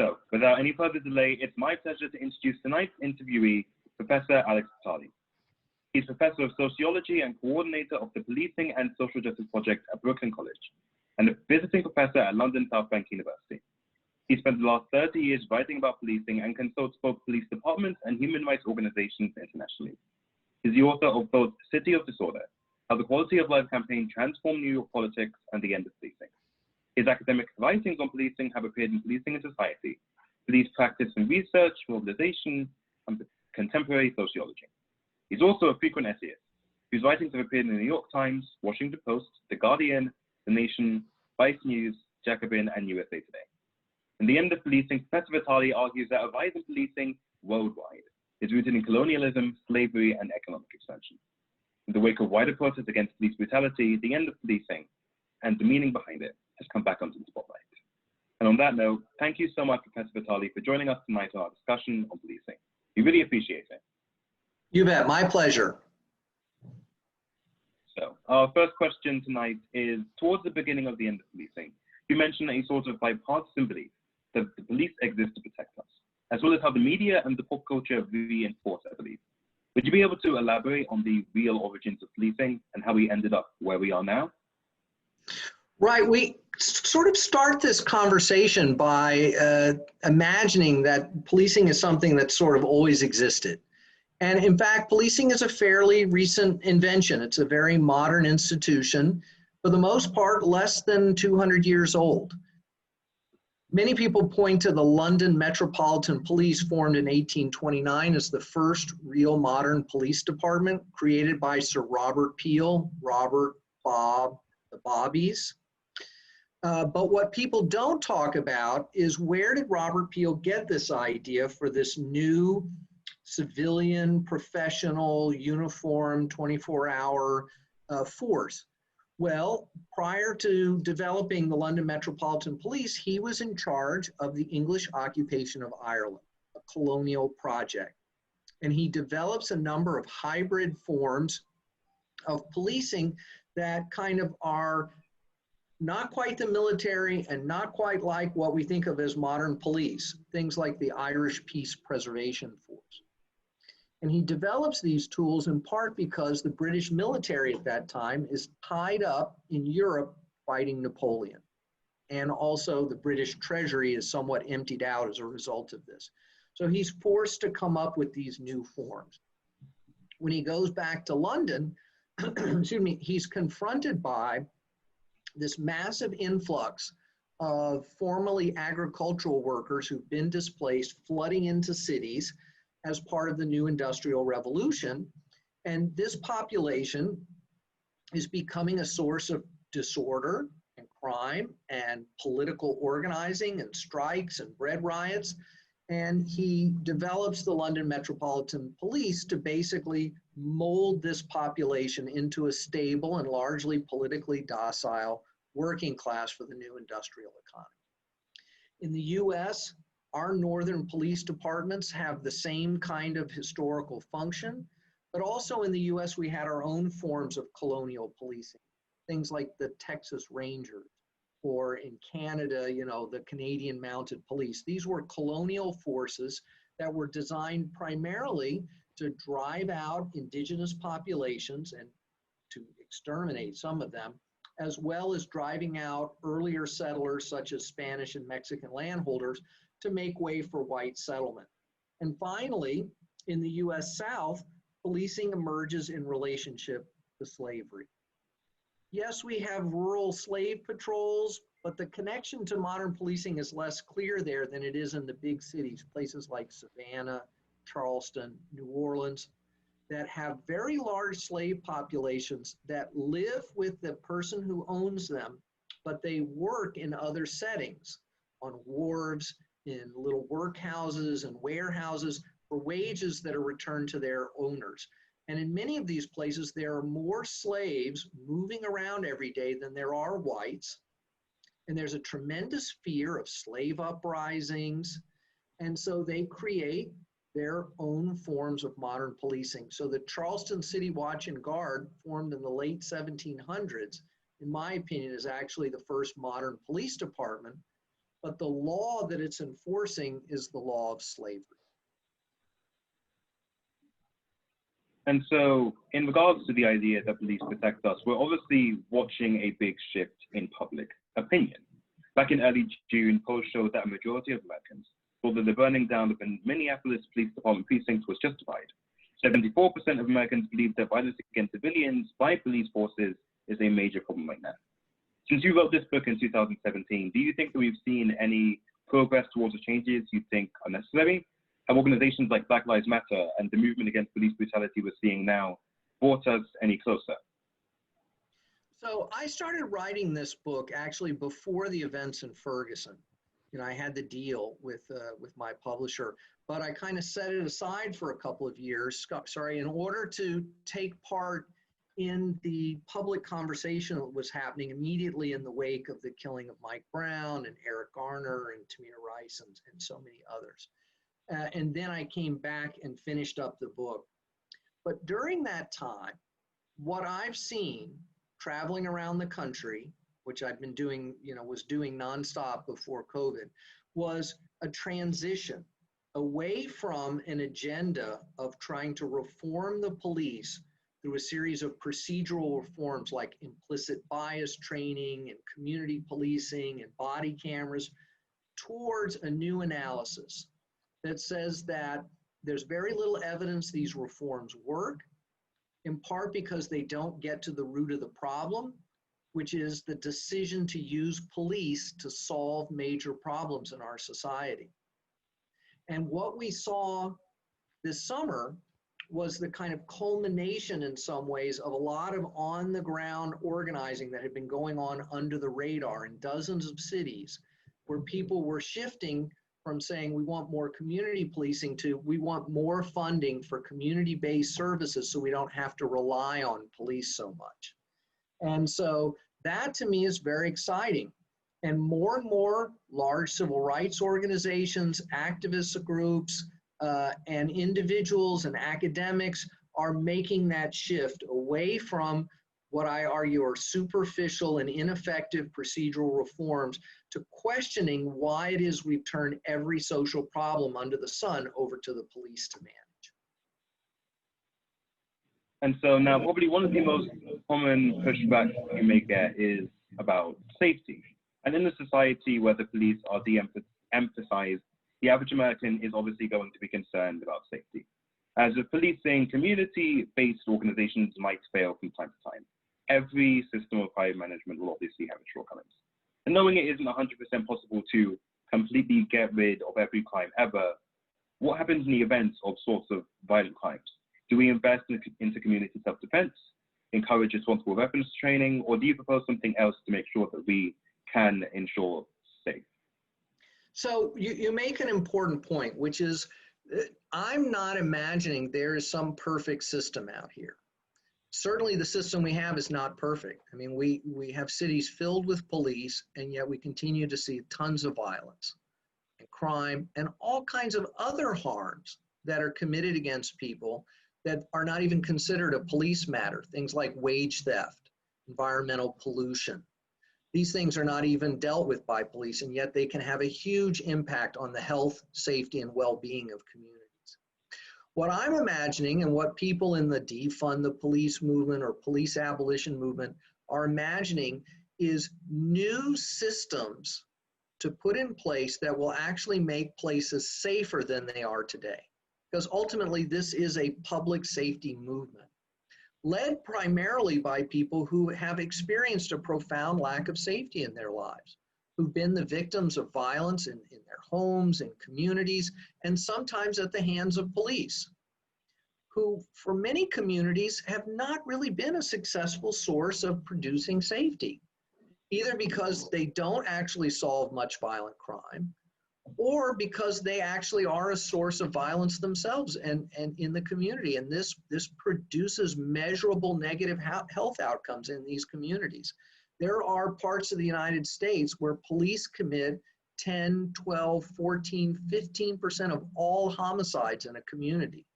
So, without any further delay, it's my pleasure to introduce tonight's interviewee, Professor Alex Vitale. He's Professor of Sociology and Coordinator of the Policing and Social Justice Project at Brooklyn College, and a visiting professor at London South Bank University. He spent the last 30 years writing about policing and consults both police departments and human rights organizations internationally. He's the author of both City of Disorder, How the Quality of Life campaign transformed New York politics and the End of Policing. His academic writings on policing have appeared in Policing and Society, Police Practice and Research, Mobilization, and Contemporary Sociology. He's also a frequent essayist, whose writings have appeared in the New York Times, Washington Post, The Guardian, The Nation, Vice News, Jacobin, and USA Today. In the End of Policing, Professor Vitale argues that a rise in policing worldwide is rooted in colonialism, slavery, and economic expansion. In the wake of wider protests against police brutality, the end of policing and the meaning behind it has come back onto the spotlight. And on that note, thank you so much, Professor Vitale, for joining us tonight on our discussion on policing. We really appreciate it. You bet, my pleasure. So our first question tonight is, towards the beginning of the end of policing, you mentioned a sort of bipartisan belief that the police exist to protect us, as well as how the media and the pop culture reinforce that belief. Would you be able to elaborate on the real origins of policing and how we ended up where we are now? Right, we sort of start this conversation by imagining that policing is something that sort of always existed. And in fact, policing is a fairly recent invention. It's a very modern institution, for the most part, less than 200 years old. Many people point to the London Metropolitan Police, formed in 1829, as the first real modern police department, created by Sir Robert Peel, Bob, the Bobbies. But what people don't talk about is, where did Robert Peel get this idea for this new civilian, professional, uniform, 24-hour force? Well, prior to developing the London Metropolitan Police, he was in charge of the English occupation of Ireland, a colonial project. And he develops a number of hybrid forms of policing that kind of are not quite the military and not quite like what we think of as modern police, things like the Irish Peace Preservation Force. And he develops these tools in part because the British military at that time is tied up in Europe fighting Napoleon. And also the British Treasury is somewhat emptied out as a result of this. So he's forced to come up with these new forms. When he goes back to London, excuse me, he's confronted by this massive influx of formerly agricultural workers who've been displaced, flooding into cities as part of the new industrial revolution. And this population is becoming a source of disorder and crime and political organizing and strikes and bread riots. And he develops the London Metropolitan Police to basically mold this population into a stable and largely politically docile working class for the new industrial economy. In the US, our northern police departments have the same kind of historical function, but also in the US, we had our own forms of colonial policing, things like the Texas Rangers, or in Canada, you know, the Canadian Mounted Police. These were colonial forces that were designed primarily to drive out indigenous populations and to exterminate some of them, as well as driving out earlier settlers such as Spanish and Mexican landholders to make way for white settlement. And finally, in the US South, policing emerges in relationship to slavery. Yes, we have rural slave patrols, but the connection to modern policing is less clear there than it is in the big cities, places like Savannah, Charleston, New Orleans, that have very large slave populations that live with the person who owns them, but they work in other settings, on wharves, in little workhouses and warehouses for wages that are returned to their owners. And in many of these places, there are more slaves moving around every day than there are whites. And there's a tremendous fear of slave uprisings. And so they create their own forms of modern policing. So the Charleston City Watch and Guard, formed in the late 1700s, in my opinion, is actually the first modern police department, but the law that it's enforcing is the law of slavery. And so, in regards to the idea that police protect us, we're obviously watching a big shift in public opinion. Back in early June, polls showed that a majority of Americans thought that the burning down of the Minneapolis Police Department precinct was justified. 74% of Americans believe that violence against civilians by police forces is a major problem right now. Since you wrote this book in 2017, do you think that we've seen any progress towards the changes you think are necessary? Have organizations like Black Lives Matter and the movement against police brutality we're seeing now brought us any closer? So I started writing this book actually before the events in Ferguson. You know, I had the deal with my publisher, but I kind of set it aside for a couple of years, in order to take part in the public conversation that was happening immediately in the wake of the killing of Mike Brown and Eric Garner and Tamir Rice and so many others. And then I came back and finished up the book. But during that time, what I've seen traveling around the country, which I've been doing, was doing nonstop before COVID, was a transition away from an agenda of trying to reform the police through a series of procedural reforms like implicit bias training and community policing and body cameras, towards a new analysis that says that there's very little evidence these reforms work, in part because they don't get to the root of the problem, which is the decision to use police to solve major problems in our society. And what we saw this summer was the kind of culmination in some ways of a lot of on-the-ground organizing that had been going on under the radar in dozens of cities, where people were shifting from saying we want more community policing to we want more funding for community-based services so we don't have to rely on police so much. And so that to me is very exciting. And more large civil rights organizations, activist groups, and individuals and academics are making that shift away from what I argue are superficial and ineffective procedural reforms to questioning why it is we've turned every social problem under the sun over to the police to manage. And so now probably one of the most common pushbacks you may get is about safety. And in a society where the police are de-emphasized, the average American is obviously going to be concerned about safety. As a policing community-based organizations might fail from time to time, every system of crime management will obviously have its shortcomings. And knowing it isn't 100% possible to completely get rid of every crime ever, what happens in the event of sorts of violent crimes? Do we invest into community self-defense, encourage responsible weapons training, or do you propose something else to make sure that we can ensure safe? So you make an important point, which is I'm not imagining there is some perfect system out here. Certainly the system we have is not perfect. I mean, we have cities filled with police, and yet we continue to see tons of violence and crime and all kinds of other harms that are committed against people that are not even considered a police matter. Things like wage theft, environmental pollution. These things are not even dealt with by police, and yet they can have a huge impact on the health, safety, and well-being of communities. What I'm imagining, and what people in the defund the police movement or police abolition movement are imagining, is new systems to put in place that will actually make places safer than they are today. Because ultimately, this is a public safety movement, led primarily by people who have experienced a profound lack of safety in their lives, who've been the victims of violence in their homes and communities, and sometimes at the hands of police, who for many communities have not really been a successful source of producing safety, either because they don't actually solve much violent crime, or because they actually are a source of violence themselves and in the community. And this produces measurable negative health outcomes in these communities. There are parts of the United States where police commit 10, 12, 14, 15% of all homicides in a community.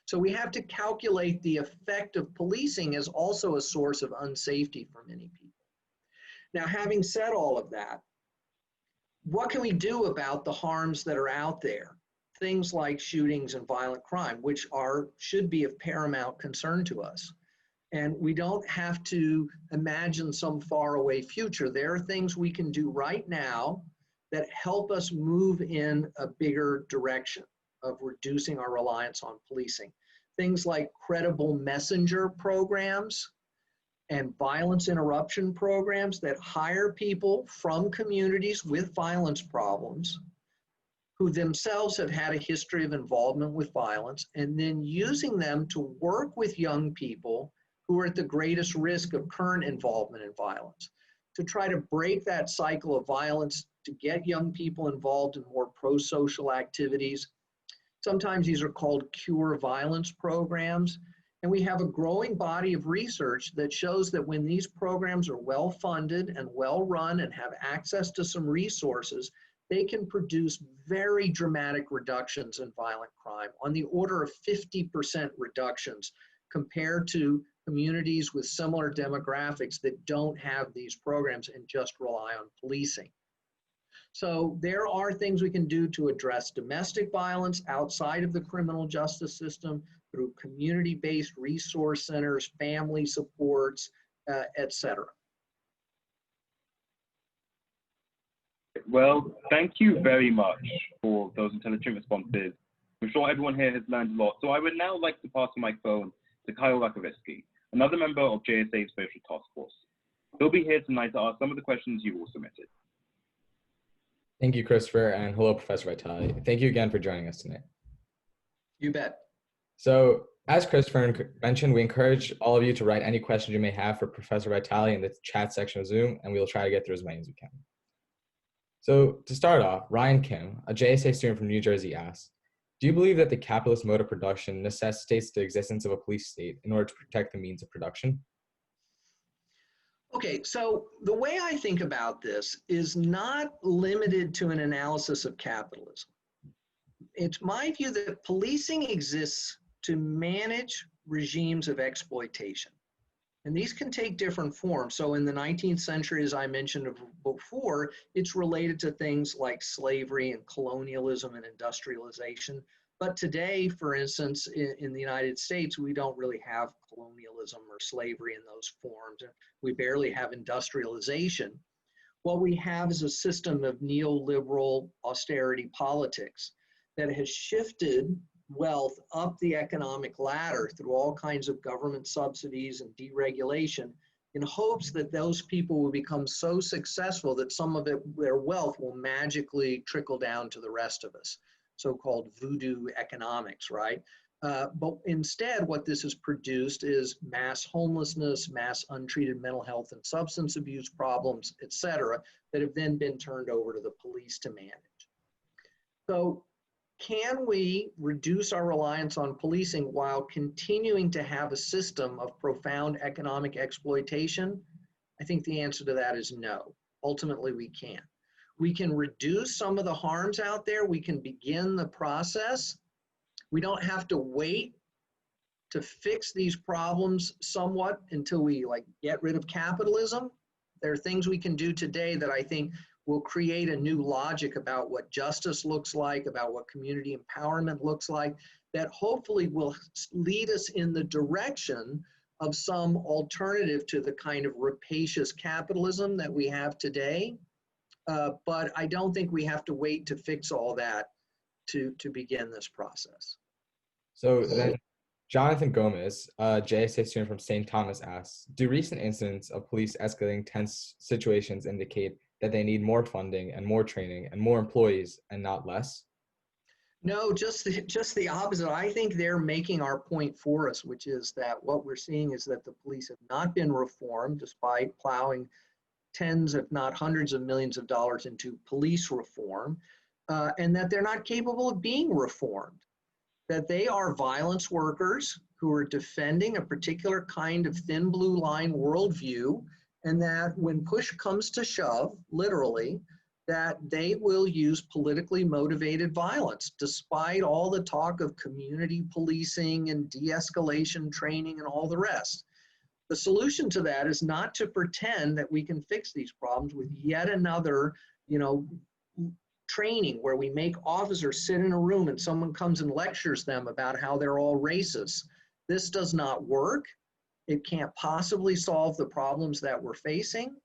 So we have to calculate the effect of policing as also a source of unsafety for many people. Now, having said all of that, what can we do about the harms that are out there? Things like shootings and violent crime, which should be of paramount concern to us. And we don't have to imagine some faraway future. There are things we can do right now that help us move in a bigger direction of reducing our reliance on policing. Things like credible messenger programs and violence interruption programs that hire people from communities with violence problems who themselves have had a history of involvement with violence, and then using them to work with young people who are at the greatest risk of current involvement in violence, to try to break that cycle of violence, to get young people involved in more pro-social activities. Sometimes these are called cure violence programs. And we have a growing body of research that shows that when these programs are well funded and well run and have access to some resources, they can produce very dramatic reductions in violent crime, on the order of 50% reductions compared to communities with similar demographics that don't have these programs and just rely on policing. So there are things we can do to address domestic violence outside of the criminal justice system through community-based resource centers, family supports, et cetera. Well, thank you very much for those intelligent responses. I'm sure everyone here has learned a lot. So I would now like to pass the microphone to Kyle Rakowiecki, another member of JSA's Racial Task Force. He'll be here tonight to ask some of the questions you all submitted. Thank you, Christopher, and hello, Professor Vitale. Thank you again for joining us tonight. You bet. So, as Christopher mentioned, we encourage all of you to write any questions you may have for Professor Vitale in the chat section of Zoom, and we'll try to get through as many as we can. So, to start off, Ryan Kim, a JSA student from New Jersey, asks, do you believe that the capitalist mode of production necessitates the existence of a police state in order to protect the means of production? Okay, so the way I think about this is not limited to an analysis of capitalism. It's my view that policing exists to manage regimes of exploitation. And these can take different forms. So in the 19th century, as I mentioned before, it's related to things like slavery and colonialism and industrialization. But today, for instance, in the United States, we don't really have colonialism or slavery in those forms. We barely have industrialization. What we have is a system of neoliberal austerity politics that has shifted wealth up the economic ladder through all kinds of government subsidies and deregulation in hopes that those people will become so successful that some of their wealth will magically trickle down to the rest of us. So-called voodoo economics, right? But instead, what this has produced is mass homelessness, mass untreated mental health and substance abuse problems, et cetera, that have then been turned over to the police to manage. So can we reduce our reliance on policing while continuing to have a system of profound economic exploitation? I think the answer to that is no. Ultimately, we can't. We can reduce some of the harms out there. We can begin the process. We don't have to wait to fix these problems somewhat until we get rid of capitalism. There are things we can do today that I think will create a new logic about what justice looks like, about what community empowerment looks like, that hopefully will lead us in the direction of some alternative to the kind of rapacious capitalism that we have today. But I don't think we have to wait to fix all that to begin this process. So then Jonathan Gomez, a JSA student from St. Thomas, asks, do recent incidents of police escalating tense situations indicate that they need more funding and more training and more employees and not less? No, just the opposite. I think they're making our point for us, which is that what we're seeing is that the police have not been reformed despite plowing tens, if not hundreds of millions of dollars into police reform, and that they're not capable of being reformed, that they are violence workers who are defending a particular kind of thin blue line worldview, and that when push comes to shove, literally, that they will use politically motivated violence, despite all the talk of community policing and de-escalation training and all the rest. The solution to that is not to pretend that we can fix these problems with yet another, training where we make officers sit in a room and someone comes and lectures them about how they're all racist. This does not work. It can't possibly solve the problems that we're facing.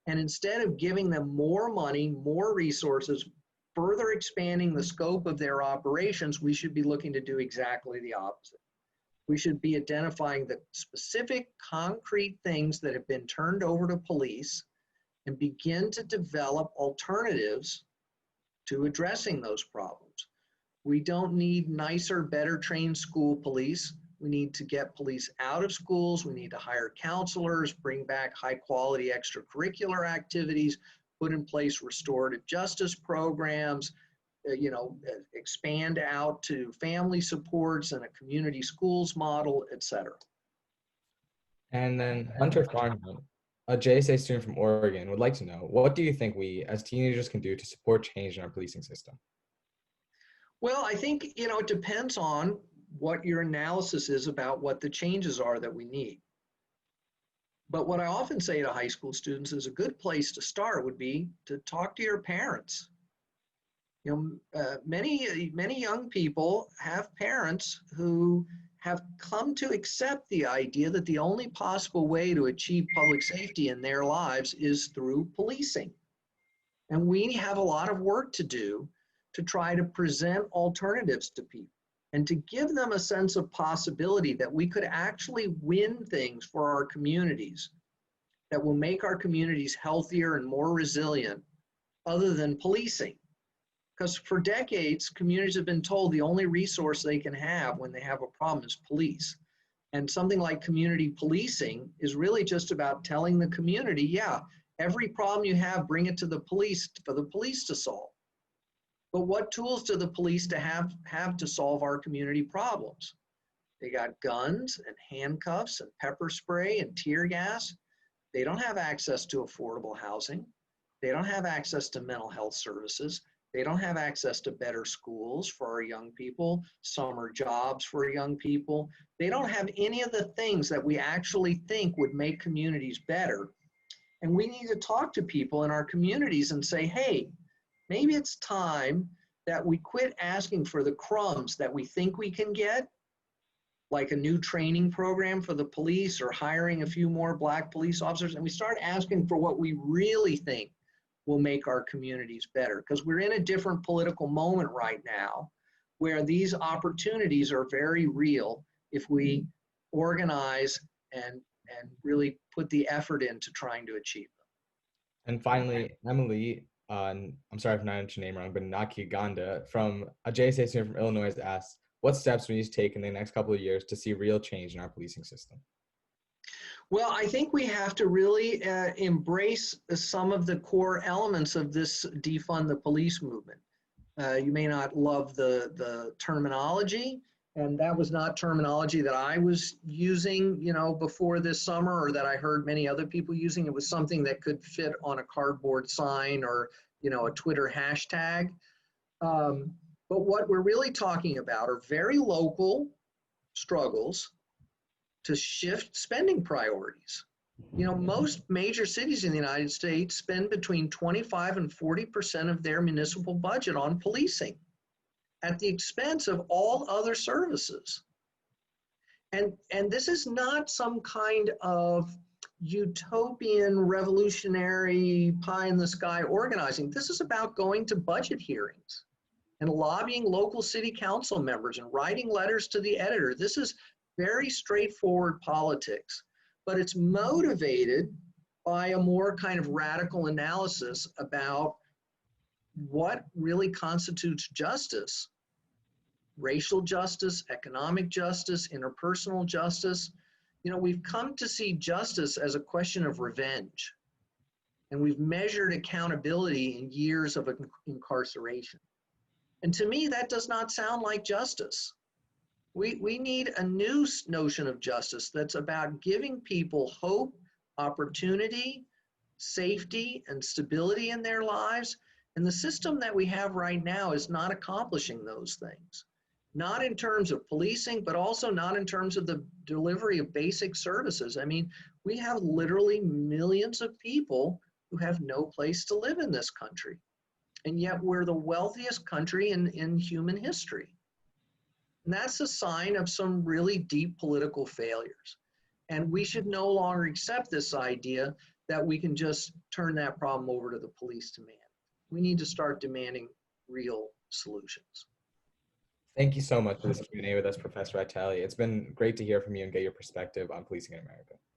And instead of giving them more money, more resources, further expanding the scope of their operations, we should be looking to do exactly the opposite. We should be identifying the specific concrete things that have been turned over to police and begin to develop alternatives to addressing those problems. We don't need nicer, better trained school police. We need to get police out of schools. We need to hire counselors, bring back high quality extracurricular activities, put in place restorative justice programs, expand out to family supports and a community schools model, et cetera. And then Hunter Farnham, a JSA student from Oregon, would like to know, what do you think we as teenagers can do to support change in our policing system? Well, I think, it depends on what your analysis is about what the changes are that we need. But what I often say to high school students is a good place to start would be to talk to your parents. Many young people have parents who have come to accept the idea that the only possible way to achieve public safety in their lives is through policing. And we have a lot of work to do to try to present alternatives to people and to give them a sense of possibility that we could actually win things for our communities that will make our communities healthier and more resilient other than policing. Because for decades, communities have been told the only resource they can have when they have a problem is police. And something like community policing is really just about telling the community, yeah, every problem you have, bring it to the police for the police to solve. But what tools do the police have to solve our community problems? They got guns and handcuffs and pepper spray and tear gas. They don't have access to affordable housing. They don't have access to mental health services. They don't have access to better schools for our young people, summer jobs for young people. They don't have any of the things that we actually think would make communities better. And we need to talk to people in our communities and say, hey, maybe it's time that we quit asking for the crumbs that we think we can get, like a new training program for the police or hiring a few more Black police officers, and we start asking for what we really think will make our communities better. Because we're in a different political moment right now where these opportunities are very real if we organize and really put the effort into trying to achieve them. And finally, Emily, I'm sorry if I pronounced your name wrong, but Nakiganda from a JSA student from Illinois has asked, what steps we need to take in the next couple of years to see real change in our policing system? Well, I think we have to really embrace some of the core elements of this defund the police movement. You may not love the terminology, and that was not terminology that I was using, before this summer, or that I heard many other people using. It was something that could fit on a cardboard sign or, a Twitter hashtag. But what we're really talking about are very local struggles to shift spending priorities. Most major cities in the United States spend between 25 and 40% of their municipal budget on policing at the expense of all other services. And this is not some kind of utopian, revolutionary, pie in the sky organizing. This is about going to budget hearings and lobbying local city council members and writing letters to the editor. This is very straightforward politics, but it's motivated by a more kind of radical analysis about what really constitutes justice. Racial justice, economic justice, interpersonal justice. We've come to see justice as a question of revenge, and we've measured accountability in years of incarceration. And to me, that does not sound like justice. We need a new notion of justice that's about giving people hope, opportunity, safety, and stability in their lives. And the system that we have right now is not accomplishing those things. Not in terms of policing, but also not in terms of the delivery of basic services. I mean, we have literally millions of people who have no place to live in this country. And yet we're the wealthiest country in human history. And that's a sign of some really deep political failures. And we should no longer accept this idea that we can just turn that problem over to the police to manage. We need to start demanding real solutions. Thank you so much for this Q&A with us, Professor Vitale. It's been great to hear from you and get your perspective on policing in America.